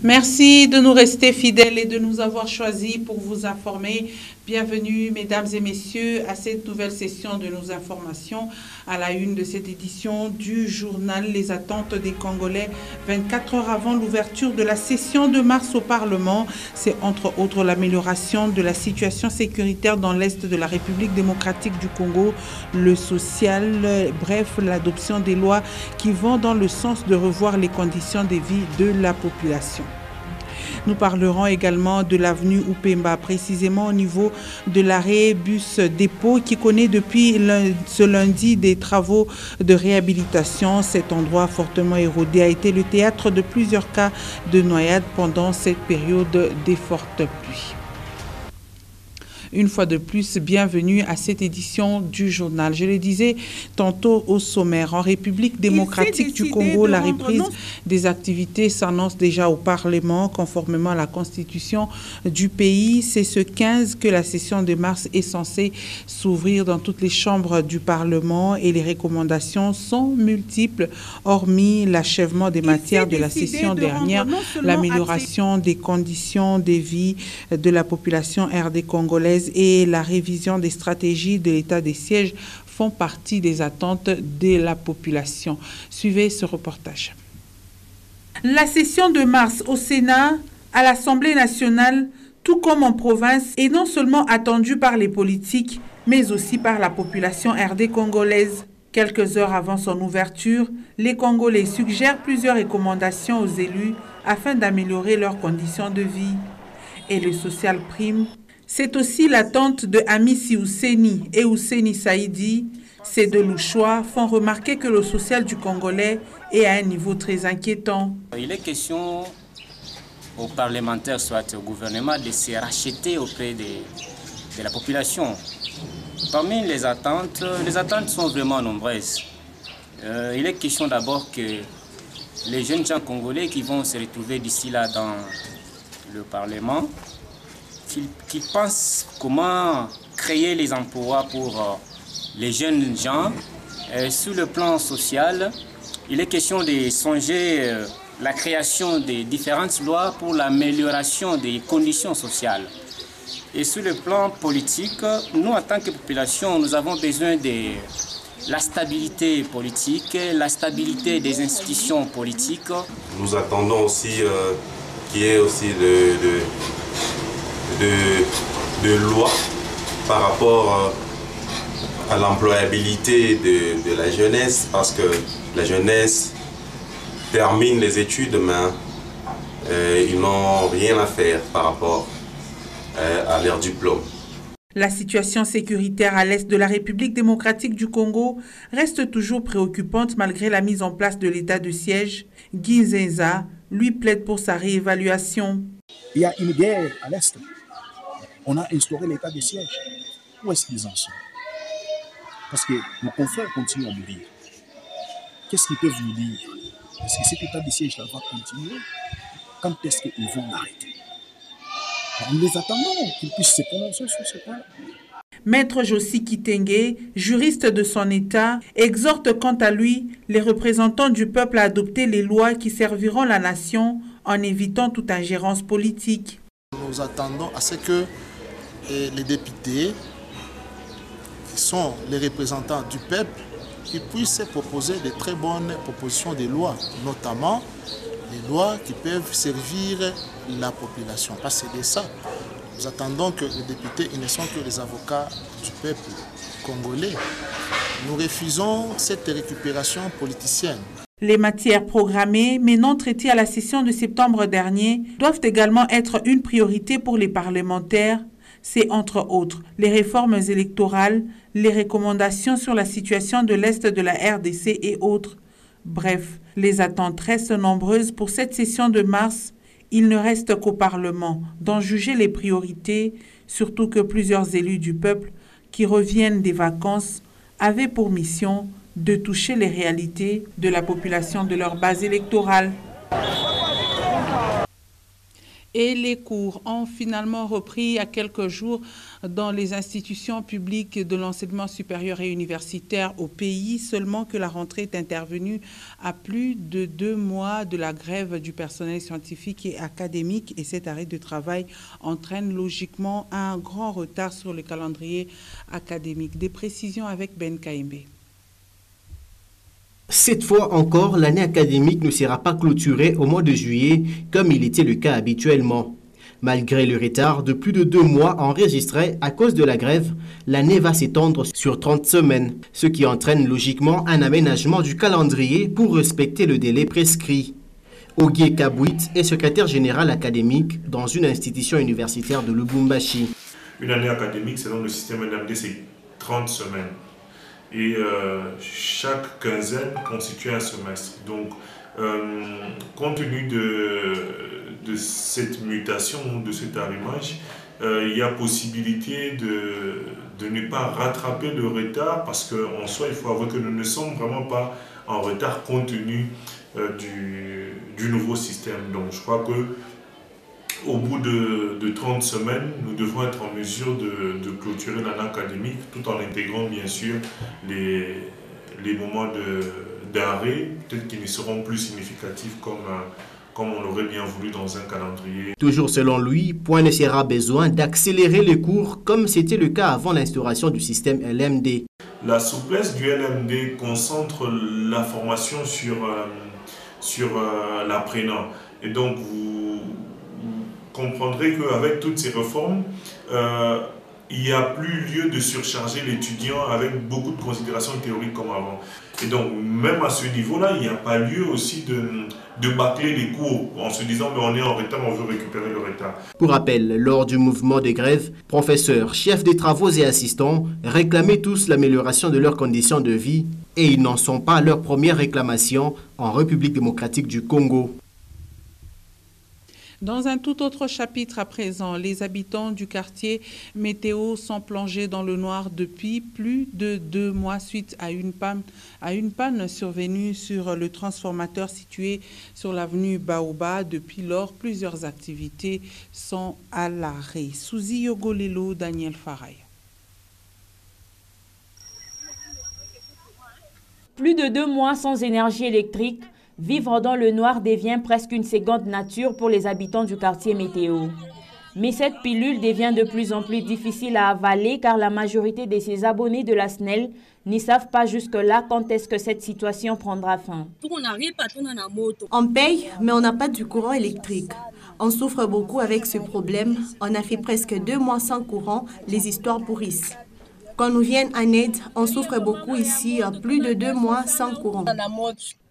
Merci de nous rester fidèles et de nous avoir choisis pour vous informer. Bienvenue, mesdames et messieurs, à cette nouvelle session de nos informations. À la une de cette édition du journal Les attentes des Congolais, 24 heures avant l'ouverture de la session de mars au Parlement. C'est entre autres l'amélioration de la situation sécuritaire dans l'Est de la République démocratique du Congo, le social, bref, l'adoption des lois qui vont dans le sens de revoir les conditions de vie de la population. Nous parlerons également de l'avenue Upemba, précisément au niveau de l'arrêt bus dépôt qui connaît depuis ce lundi des travaux de réhabilitation. Cet endroit fortement érodé a été le théâtre de plusieurs cas de noyade pendant cette période des fortes pluies. Une fois de plus, bienvenue à cette édition du journal. Je le disais tantôt au sommaire, en République démocratique du Congo, la reprise des activités s'annonce déjà au Parlement, conformément à la constitution du pays. C'est ce 15 que la session de mars est censée s'ouvrir dans toutes les chambres du Parlement et les recommandations sont multiples, hormis l'achèvement des matières de la session dernière, l'amélioration des conditions de vie de la population RD congolaise et la révision des stratégies de l'état des sièges font partie des attentes de la population. Suivez ce reportage. La session de mars au Sénat, à l'Assemblée nationale, tout comme en province, est non seulement attendue par les politiques, mais aussi par la population RD congolaise. Quelques heures avant son ouverture, les Congolais suggèrent plusieurs recommandations aux élus afin d'améliorer leurs conditions de vie. Et le social prime. C'est aussi l'attente de Amissi Ouseni et Ouseni Saïdi. Ces deux louchois font remarquer que le social du Congolais est à un niveau très inquiétant. Il est question aux parlementaires, soit au gouvernement, de se racheter auprès de la population. Parmi les attentes sont vraiment nombreuses. Il est question d'abord que les jeunes gens congolais qui vont se retrouver d'ici là dans le Parlement, qu'ils pensent comment créer les emplois pour les jeunes gens. Sur le plan social, il est question de songer la création de différentes lois pour l'amélioration des conditions sociales. Et sur le plan politique, nous en tant que population, nous avons besoin de la stabilité politique, la stabilité des institutions politiques. Nous attendons aussi qu'il y ait aussi de loi par rapport à l'employabilité de la jeunesse, parce que la jeunesse termine les études, mais ils n'ont rien à faire par rapport à leur diplôme. La situation sécuritaire à l'est de la République démocratique du Congo reste toujours préoccupante malgré la mise en place de l'état de siège. Guy Nzenza, lui, plaide pour sa réévaluation. Il y a une guerre à l'est. On a instauré l'état de siège. Où est-ce qu'ils en sont? Parce que nos confrères continuent à mourir. Qu'est-ce qu'ils peuvent nous dire? Est-ce que cet état de siège va continuer? Quand est-ce qu'ils vont l'arrêter? Nous les attendons qu'ils puissent se prononcer sur ce point. Maître Jossi Kitenge, juriste de son État, exhorte quant à lui les représentants du peuple à adopter les lois qui serviront la nation en évitant toute ingérence politique. Nous attendons à ce que les députés, qui sont les représentants du peuple, qui puissent proposer de très bonnes propositions de lois, notamment les lois qui peuvent servir la population. Parce que c'est de ça. Nous attendons que les députés, ils ne sont que les avocats du peuple congolais. Nous refusons cette récupération politicienne. Les matières programmées, mais non traitées à la session de septembre dernier, doivent également être une priorité pour les parlementaires. C'est entre autres les réformes électorales, les recommandations sur la situation de l'Est de la RDC et autres. Bref, les attentes restent nombreuses pour cette session de mars. Il ne reste qu'au Parlement d'en juger les priorités, surtout que plusieurs élus du peuple qui reviennent des vacances avaient pour mission de toucher les réalités de la population de leur base électorale. Et les cours ont finalement repris à quelques jours dans les institutions publiques de l'enseignement supérieur et universitaire au pays, seulement que la rentrée est intervenue à plus de 2 mois de la grève du personnel scientifique et académique, et cet arrêt de travail entraîne logiquement un grand retard sur le calendrier académique. Des précisions avec Ben Kaimbe. Cette fois encore, l'année académique ne sera pas clôturée au mois de juillet comme il était le cas habituellement. Malgré le retard de plus de 2 mois enregistré à cause de la grève, l'année va s'étendre sur 30 semaines, ce qui entraîne logiquement un aménagement du calendrier pour respecter le délai prescrit. Ogué Kabouit est secrétaire général académique dans une institution universitaire de Lubumbashi. Une année académique selon le système LMD, c'est 30 semaines. Et chaque quinzaine constitue un semestre. Donc, compte tenu de cette mutation, de cet arrimage, il y a possibilité de ne pas rattraper le retard parce qu'en soi, il faut avouer que nous ne sommes vraiment pas en retard compte tenu du nouveau système. Donc, je crois que au bout de 30 semaines, nous devons être en mesure de clôturer l'année académique tout en intégrant bien sûr les moments d'arrêt, peut-être qu'ils ne seront plus significatifs comme on l'aurait bien voulu dans un calendrier. Toujours selon lui, point ne sera besoin d'accélérer les cours comme c'était le cas avant l'instauration du système LMD. La souplesse du LMD concentre la formation sur l'apprenant. Et donc vous comprendrez qu'avec toutes ces réformes, il n'y a plus lieu de surcharger l'étudiant avec beaucoup de considérations théoriques comme avant. Et donc, même à ce niveau-là, il n'y a pas lieu aussi de bâcler les cours en se disant mais on est en retard, on veut récupérer le retard. Pour rappel, lors du mouvement de grève, professeurs, chefs des travaux et assistants réclamaient tous l'amélioration de leurs conditions de vie et ils n'en sont pas à leur première réclamation en République démocratique du Congo. Dans un tout autre chapitre à présent, les habitants du quartier Météo sont plongés dans le noir depuis plus de 2 mois suite à une panne survenue sur le transformateur situé sur l'avenue Baoba. Depuis lors, plusieurs activités sont à l'arrêt. Souzi Yogolelo, Daniel Faray. Plus de 2 mois sans énergie électrique, vivre dans le noir devient presque une seconde nature pour les habitants du quartier Météo. Mais cette pilule devient de plus en plus difficile à avaler car la majorité de ses abonnés de la SNEL n'y savent pas jusque-là quand est-ce que cette situation prendra fin. On paye, mais on n'a pas du courant électrique. On souffre beaucoup avec ce problème. On a fait presque 2 mois sans courant, les histoires pourrissent. Quand nous viennent en aide, on souffre beaucoup ici, plus de 2 mois sans courant.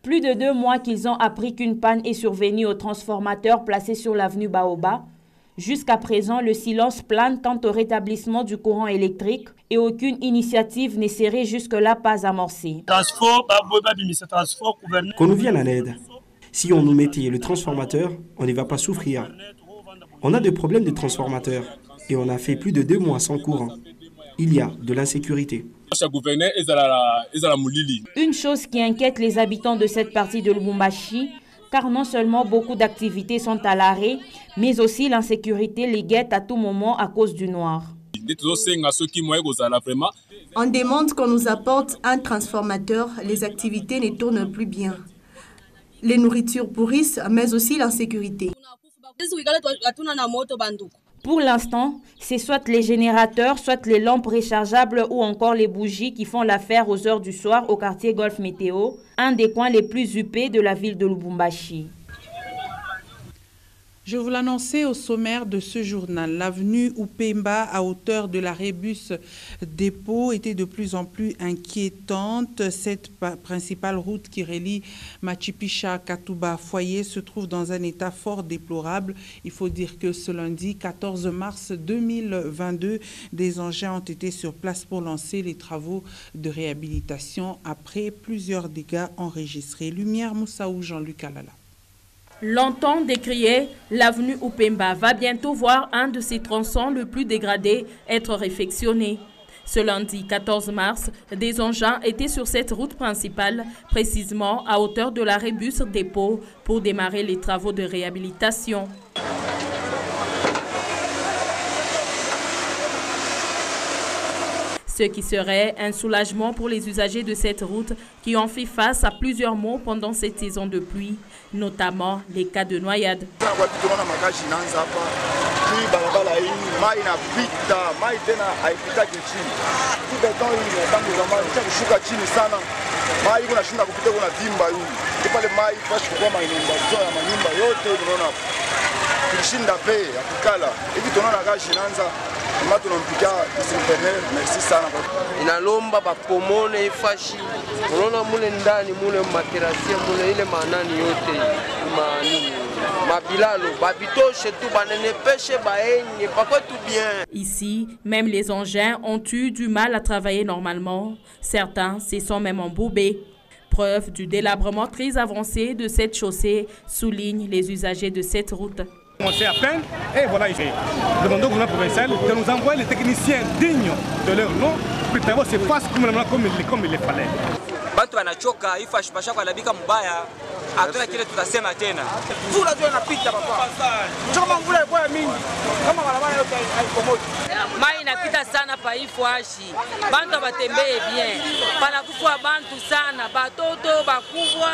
Plus de 2 mois qu'ils ont appris qu'une panne est survenue au transformateur placé sur l'avenue Baoba. Jusqu'à présent, le silence plane quant au rétablissement du courant électrique et aucune initiative n'est serrée jusque-là pas amorcée. Qu'on nous vienne en aide. Si on nous mettait le transformateur, on ne va pas souffrir. On a des problèmes de transformateur et on a fait plus de 2 mois sans courant. Il y a de l'insécurité. Une chose qui inquiète les habitants de cette partie de Lubumbashi, car non seulement beaucoup d'activités sont à l'arrêt, mais aussi l'insécurité les guette à tout moment à cause du noir. On demande qu'on nous apporte un transformateur, les activités ne tournent plus bien. Les nourritures pourrissent, mais aussi l'insécurité. Pour l'instant, c'est soit les générateurs, soit les lampes rechargeables ou encore les bougies qui font l'affaire aux heures du soir au quartier Golf Météo, un des coins les plus huppés de la ville de Lubumbashi. Je vous l'annonçais au sommaire de ce journal. L'avenue Upemba à hauteur de la Rébus Dépôt était de plus en plus inquiétante. Cette principale route qui relie Machipicha à Katuba Foyer se trouve dans un état fort déplorable. Il faut dire que ce lundi 14 mars 2022, des engins ont été sur place pour lancer les travaux de réhabilitation après plusieurs dégâts enregistrés. Lumière Moussaou, Jean-Luc Alala. Longtemps décrié, l'avenue Upemba va bientôt voir un de ses tronçons le plus dégradé être réfectionné. Ce lundi 14 mars, des engins étaient sur cette route principale, précisément à hauteur de la Rébus Dépôt, pour démarrer les travaux de réhabilitation. ce qui serait un soulagement pour les usagers de cette route qui ont fait face à plusieurs maux pendant cette saison de pluie, notamment les cas de noyade. inalomba bapomone ifashi unaona mule ndani mule materasi mule ile manani yote mabilalo babitoshe tu banenepeshe baenye pakwetu bien. Ici, même les engins ont eu du mal à travailler normalement. Certains se sont même embourbés. Preuve du délabrement très avancé de cette chaussée, soulignent les usagers de cette route. On sait à peine, et voilà, nous demandons au gouvernement provincial de nous envoyer les techniciens dignes de leur nom pour que les travaux se fassent comme il le fallait. Bantu wanachoka ifashi pasha kwa labika mbaya hatuna kile tutasema tena. Mvula ndio inapita papa. Kama mvula ilikuwa mingi kama barabara yote haikomoki. Mai inapita sana pa ifashi. Bantu batembee bien. Panakufa bantu sana, batoto bakubwa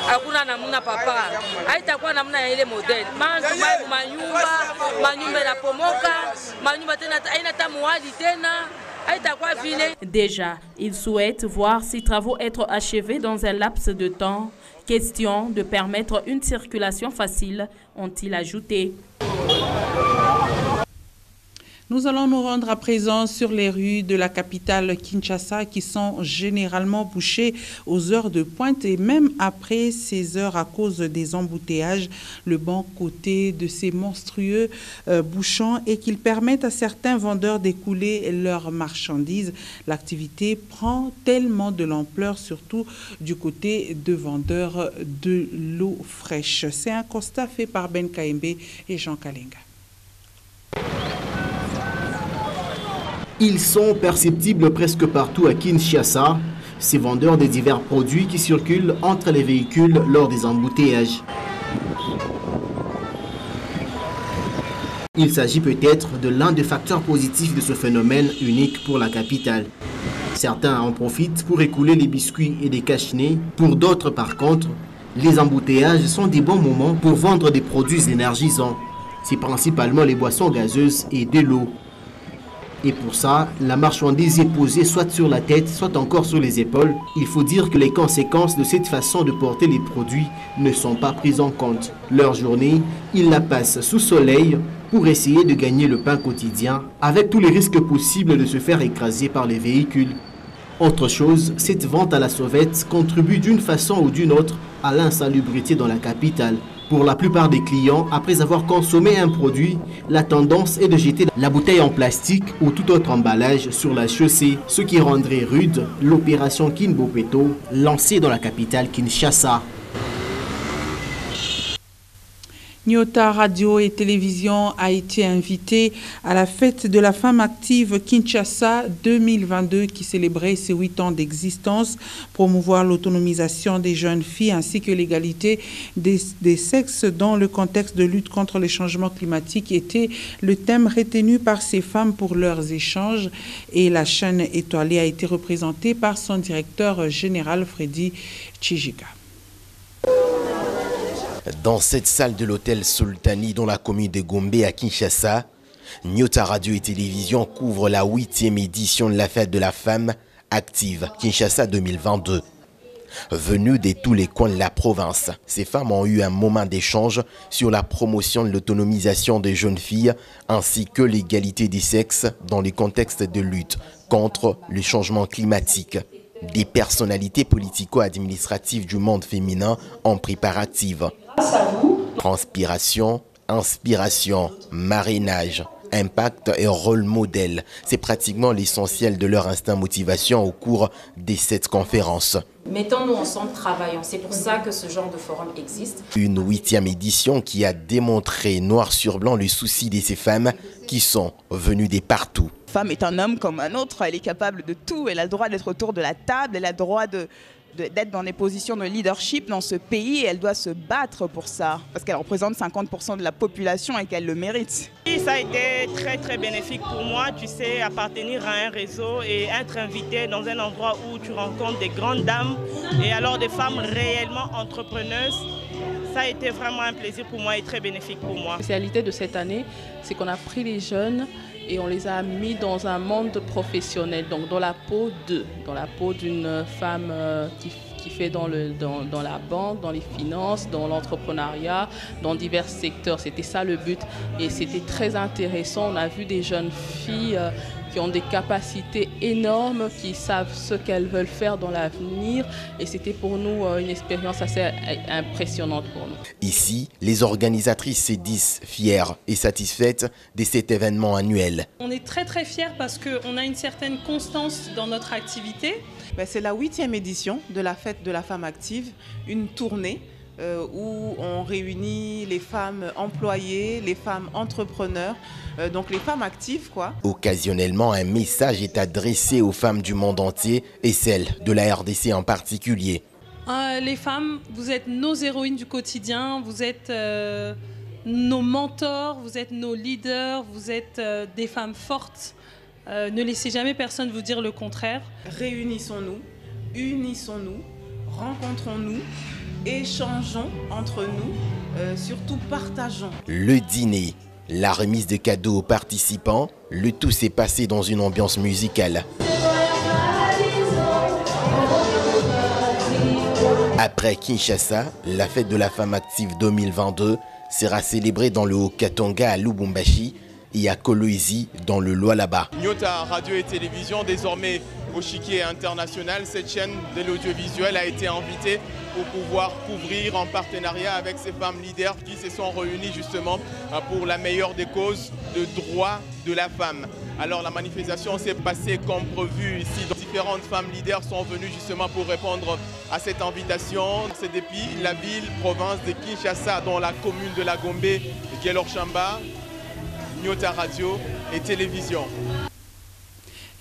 hakuna namna papa. Haitakuwa namna ya ile model. Bantu mai manyumba inapomoka, manyumba tena haina tamuadi tena. Déjà, ils souhaitent voir ces travaux être achevés dans un laps de temps. Question de permettre une circulation facile, ont-ils ajouté. Nous allons nous rendre à présent sur les rues de la capitale Kinshasa qui sont généralement bouchées aux heures de pointe et même après ces heures à cause des embouteillages, le bon côté de ces monstrueux bouchons et qu'ils permettent à certains vendeurs d'écouler leurs marchandises. L'activité prend tellement de l'ampleur, surtout du côté de vendeurs de l'eau fraîche. C'est un constat fait par Ben Kaembe et Jean Kalenga. Ils sont perceptibles presque partout à Kinshasa, ces vendeurs de divers produits qui circulent entre les véhicules lors des embouteillages. Il s'agit peut-être de l'un des facteurs positifs de ce phénomène unique pour la capitale. Certains en profitent pour écouler les biscuits et des cache-nez. Pour d'autres, par contre, les embouteillages sont des bons moments pour vendre des produits énergisants. C'est principalement les boissons gazeuses et de l'eau. Et pour ça, la marchandise est posée soit sur la tête, soit encore sur les épaules. Il faut dire que les conséquences de cette façon de porter les produits ne sont pas prises en compte. Leur journée, ils la passent sous soleil pour essayer de gagner le pain quotidien, avec tous les risques possibles de se faire écraser par les véhicules. Autre chose, cette vente à la sauvette contribue d'une façon ou d'une autre à l'insalubrité dans la capitale. Pour la plupart des clients, après avoir consommé un produit, la tendance est de jeter la bouteille en plastique ou tout autre emballage sur la chaussée, ce qui rendrait rude l'opération Kinbopeto lancée dans la capitale Kinshasa. Nyota Radio et Télévision a été invité à la fête de la femme active Kinshasa 2022 qui célébrait ses 8 ans d'existence. Promouvoir l'autonomisation des jeunes filles ainsi que l'égalité des sexes dans le contexte de lutte contre les changements climatiques était le thème retenu par ces femmes pour leurs échanges. Et la chaîne étoilée a été représentée par son directeur général Freddy Tchijika. Dans cette salle de l'hôtel Sultani dans la commune de Gombe à Kinshasa, Nyota Radio et Télévision couvre la 8e édition de la fête de la femme active Kinshasa 2022. Venues de tous les coins de la province, ces femmes ont eu un moment d'échange sur la promotion de l'autonomisation des jeunes filles ainsi que l'égalité des sexes dans le contexte de lutte contre le changement climatique. Des personnalités politico-administratives du monde féminin ont pris part active. Transpiration, inspiration, marrainage, impact et rôle modèle. C'est pratiquement l'essentiel de leur instinct motivation au cours de cette conférence. Mettons-nous ensemble, travaillons. C'est pour ça que ce genre de forum existe. Une 8e édition qui a démontré noir sur blanc le souci de ces femmes qui sont venues de partout. La femme est un homme comme un autre, elle est capable de tout, elle a le droit d'être autour de la table, elle a le droit de d'être dans des positions de leadership dans ce pays. Elle doit se battre pour ça, parce qu'elle représente 50% de la population et qu'elle le mérite. Et ça a été très très bénéfique pour moi, tu sais, appartenir à un réseau et être invité dans un endroit où tu rencontres des grandes dames et alors des femmes réellement entrepreneuses. Ça a été vraiment un plaisir pour moi et très bénéfique pour moi. La spécialité de cette année, c'est qu'on a pris les jeunes et on les a mis dans un monde professionnel, donc dans la peau d'une femme qui fait dans la banque, dans les finances, dans l'entrepreneuriat, dans divers secteurs. C'était ça le but et c'était très intéressant. On a vu des jeunes filles qui ont des capacités énormes, qui savent ce qu'elles veulent faire dans l'avenir et c'était pour nous une expérience assez impressionnante pour nous. Ici, les organisatrices se disent fières et satisfaites de cet événement annuel. On est très très fiers parce qu'on a une certaine constance dans notre activité. C'est la 8e édition de la fête de la femme active, une tournée où on réunit les femmes employées, les femmes entrepreneurs, donc les femmes actives quoi. Occasionnellement, un message est adressé aux femmes du monde entier et celles de la RDC en particulier. Les femmes, vous êtes nos héroïnes du quotidien, vous êtes nos mentors, vous êtes nos leaders, vous êtes des femmes fortes. Ne laissez jamais personne vous dire le contraire. Réunissons-nous, unissons-nous, rencontrons-nous, échangeons entre nous, surtout partageons. Le dîner, la remise de cadeaux aux participants, le tout s'est passé dans une ambiance musicale. Après Kinshasa, la fête de la femme active 2022 sera célébrée dans le Haut-Katanga à Lubumbashi et à Kolwezi dans le Lualaba. Nyota Radio et Télévision, désormais au chiquier international, cette chaîne de l'audiovisuel a été invitée pour pouvoir couvrir en partenariat avec ces femmes leaders qui se sont réunies justement pour la meilleure des causes de droits de la femme. Alors la manifestation s'est passée comme prévu ici. Différentes femmes leaders sont venues justement pour répondre à cette invitation. C'est depuis la ville, province de Kinshasa, dans la commune de la Gombe, Guelor-Chamba, Nyota Radio et Télévision.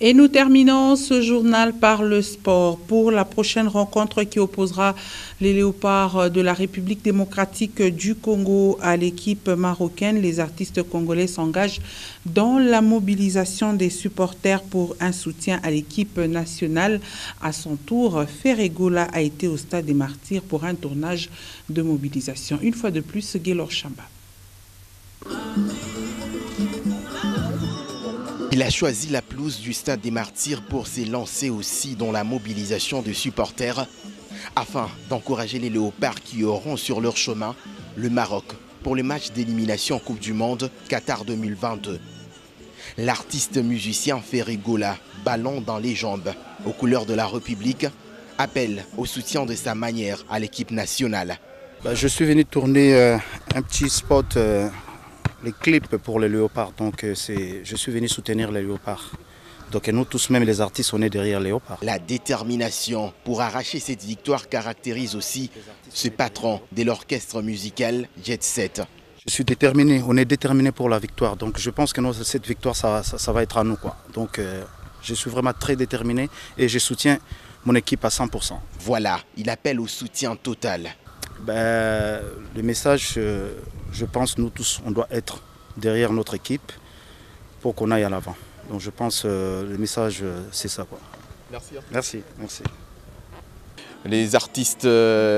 Et nous terminons ce journal par le sport. Pour la prochaine rencontre qui opposera les Léopards de la République démocratique du Congo à l'équipe marocaine, les artistes congolais s'engagent dans la mobilisation des supporters pour un soutien à l'équipe nationale. À son tour, Ferregola a été au Stade des Martyrs pour un tournage de mobilisation. Une fois de plus, Guelor-Chamba. Il a choisi la pelouse du Stade des Martyrs pour s'élancer aussi dans la mobilisation de supporters afin d'encourager les Léopards qui auront sur leur chemin le Maroc pour le match d'élimination Coupe du Monde Qatar 2022. L'artiste musicien Ferregola, ballon dans les jambes, aux couleurs de la République, appelle au soutien de sa manière à l'équipe nationale. Je suis venu tourner un petit spot, les clips pour les Léopards, donc je suis venu soutenir les Léopards. Donc nous tous, même les artistes, on est derrière les Léopards. La détermination pour arracher cette victoire caractérise aussi ce patron de l'orchestre musical Jet Set. Je suis déterminé, on est déterminé pour la victoire, donc je pense que cette victoire, ça va être à nous, quoi. Donc je suis vraiment très déterminé et je soutiens mon équipe à 100%. Voilà, il appelle au soutien total. Le message, je pense nous tous, on doit être derrière notre équipe pour qu'on aille à l'avant. Donc je pense le message, c'est ça, quoi. Merci. Merci, merci. Les artistes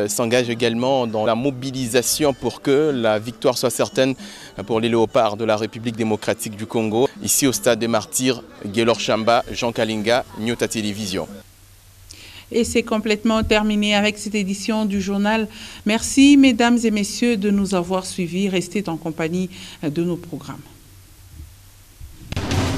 s'engagent également dans la mobilisation pour que la victoire soit certaine pour les Léopards de la République démocratique du Congo. Ici au Stade des Martyrs, Guelor-Chamba, Jean Kalinga, Nyota Télévision. Et c'est complètement terminé avec cette édition du journal. Merci mesdames et messieurs de nous avoir suivis. Restez en compagnie de nos programmes.